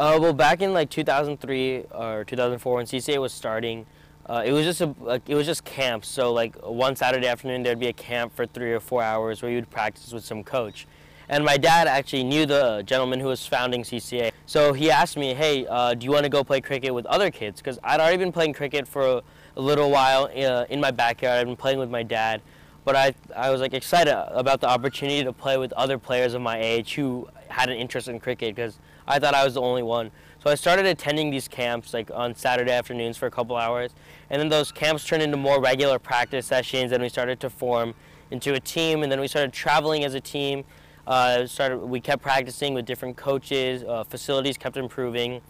Well, back in like 2003 or 2004 when CCA was starting, it was just camps. So like one Saturday afternoon there'd be a camp for 3 or 4 hours where you'd practice with some coach. And my dad actually knew the gentleman who was founding CCA. So he asked me, hey, do you want to go play cricket with other kids? Because I'd already been playing cricket for a little while in my backyard. I'd been playing with my dad. But I was like excited about the opportunity to play with other players of my age who had an interest in cricket because I thought I was the only one. So I started attending these camps like on Saturday afternoons for a couple hours. And then those camps turned into more regular practice sessions and we started to form into a team and then we started traveling as a team. We kept practicing with different coaches, facilities kept improving,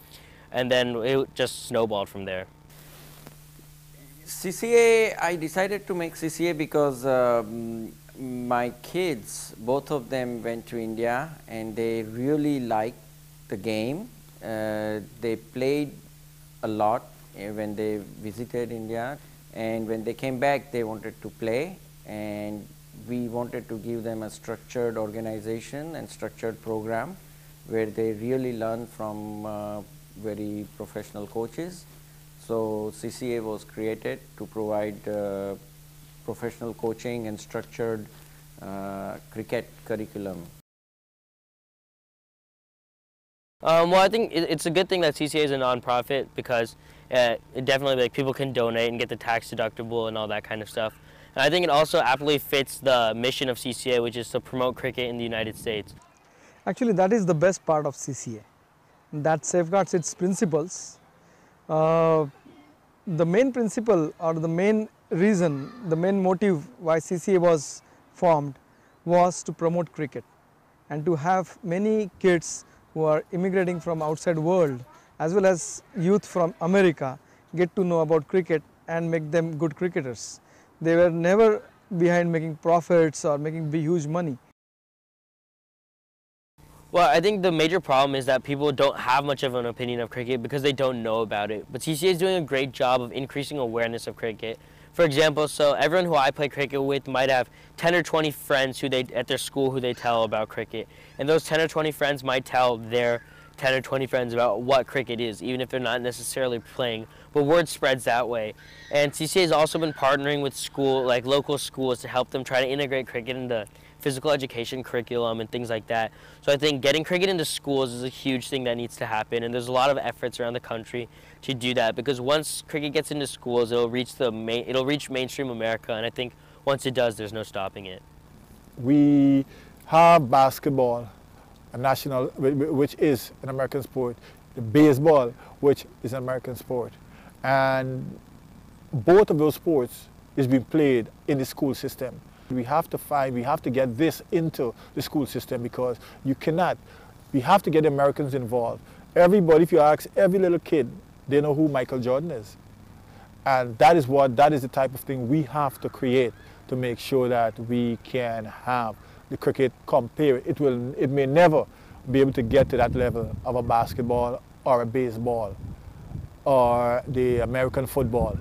and then it just snowballed from there. CCA, I decided to make CCA because my kids, both of them went to India and they really liked the game. They played a lot when they visited India, and when they came back they wanted to play, and we wanted to give them a structured organization and structured program where they really learn from very professional coaches. So CCA was created to provide professional coaching and structured cricket curriculum. Well, I think it's a good thing that CCA is a non-profit because it definitely like people can donate and get the tax deductible and all that kind of stuff. And I think it also aptly fits the mission of CCA, which is to promote cricket in the United States. Actually, that is the best part of CCA. That safeguards its principles. The main principle or the main reason, the main motive why CCA was formed was to promote cricket and to have many kids who are immigrating from outside world as well as youth from America get to know about cricket and make them good cricketers. They were never behind making profits or making huge money. Well, I think the major problem is that people don't have much of an opinion of cricket because they don't know about it. But CCA is doing a great job of increasing awareness of cricket. For example, so everyone who I play cricket with might have 10 or 20 friends at their school who they tell about cricket. And those 10 or 20 friends might tell their 10 or 20 friends about what cricket is, even if they're not necessarily playing, but word spreads that way. And CCA has also been partnering with local schools to help them try to integrate cricket into physical education curriculum and things like that. So I think getting cricket into schools is a huge thing that needs to happen, and there's a lot of efforts around the country to do that because once cricket gets into schools, it'll reach mainstream America, and I think once it does, there's no stopping it. We have basketball, a national, which is an American sport, the baseball, which is an American sport, and both of those sports is being played in the school system. We have to get this into the school system because we have to get Americans involved. Everybody, if you ask every little kid, they know who Michael Jordan is. And that is the type of thing we have to create to make sure that we can have the cricket compare. It may never be able to get to that level of a basketball or a baseball or the American football,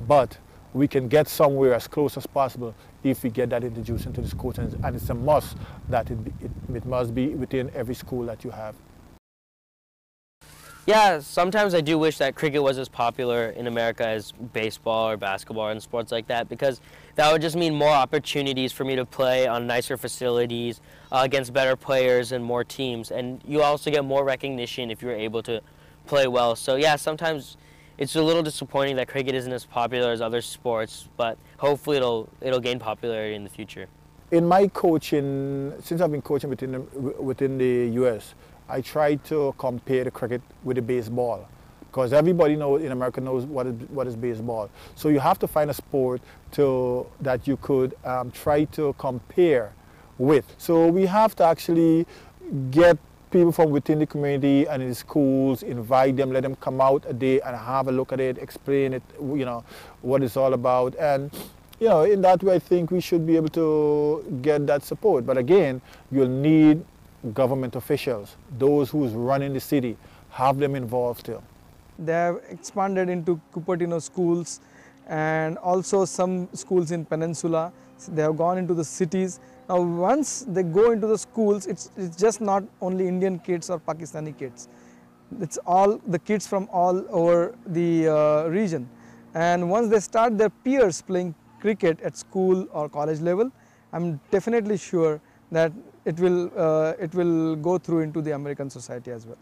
but we can get somewhere as close as possible if we get that introduced into the schools, and it's a must that it must be within every school that you have. Yeah, sometimes I do wish that cricket was as popular in America as baseball or basketball and sports like that, because that would just mean more opportunities for me to play on nicer facilities against better players and more teams, and you also get more recognition if you're able to play well. So yeah, sometimes it's a little disappointing that cricket isn't as popular as other sports, but hopefully it'll gain popularity in the future. In my coaching, since I've been coaching within the U.S., I try to compare the cricket with the baseball, because everybody in America knows what is baseball. So you have to find a sport that you could try to compare with. So we have to actually get people from within the community and in the schools, invite them, let them come out a day and have a look at it, explain it, what it's all about. And, in that way, I think we should be able to get that support. But again, you'll need government officials, those who's running the city, have them involved too. They have expanded into Cupertino schools and also some schools in Peninsula. They have gone into the cities. Now once they go into the schools, it's just not only Indian kids or Pakistani kids. It's all the kids from all over the region, and once they start their peers playing cricket at school or college level, I'm definitely sure that it will go through into the American society as well.